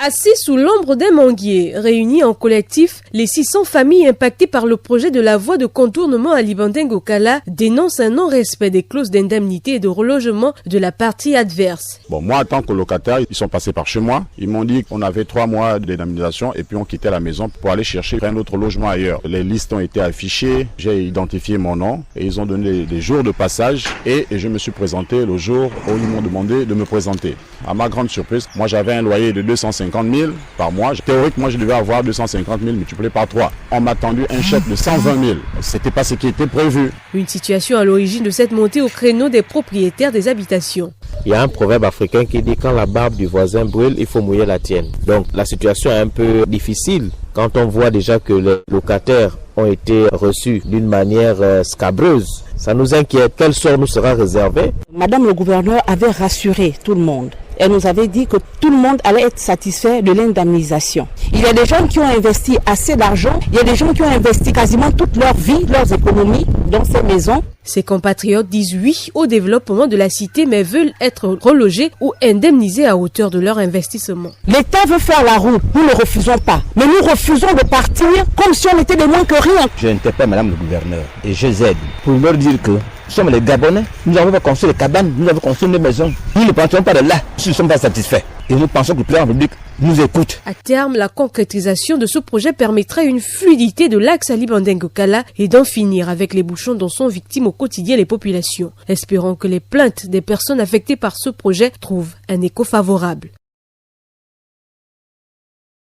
Assis sous l'ombre d'un manguier, réunis en collectif, les 600 familles impactées par le projet de la voie de contournement à Libandeng-Okala dénoncent un non-respect des clauses d'indemnité et de relogement de la partie adverse. Bon, moi, en tant que locataire, ils sont passés par chez moi. Ils m'ont dit qu'on avait 3 mois d'indemnisation et puis on quittait la maison pour aller chercher un autre logement ailleurs. Les listes ont été affichées, j'ai identifié mon nom et ils ont donné des jours de passage et je me suis présenté le jour où ils m'ont demandé de me présenter. À ma grande surprise, moi j'avais un loyer de 250 000 par mois. Théoriquement, je devais avoir 250 000 multiplié par 3. On m'a tendu un chèque de 120 000. C'était pas ce qui était prévu. Une situation à l'origine de cette montée au créneau des propriétaires des habitations. Il y a un proverbe africain qui dit quand la barbe du voisin brûle, il faut mouiller la tienne. Donc la situation est un peu difficile quand on voit déjà que les locataires ont été reçus d'une manière scabreuse. Ça nous inquiète. Quel sort nous sera réservé? Madame le gouverneur avait rassuré tout le monde. Elle nous avait dit que tout le monde allait être satisfait de l'indemnisation. Il y a des gens qui ont investi assez d'argent, il y a des gens qui ont investi quasiment toute leur vie, leurs économies dans ces maisons. Ces compatriotes disent oui au développement de la cité mais veulent être relogés ou indemnisés à hauteur de leur investissement. L'État veut faire la route, nous ne refusons pas. Mais nous refusons de partir comme si on était des moins que rien. J'interpelle madame le gouverneur et je les aide pour leur dire que nous sommes les Gabonais, nous avons construit les cabanes, nous avons construit des maisons. Nous ne partirons pas de là si nous ne sommes pas satisfaits. Et nous pensons que le président de la République nous écoute. À terme, la concrétisation de ce projet permettra une fluidité de l'axe à Libandeng-Okala et d'en finir avec les bouchons dont sont victimes au quotidien les populations. Espérons que les plaintes des personnes affectées par ce projet trouvent un écho favorable.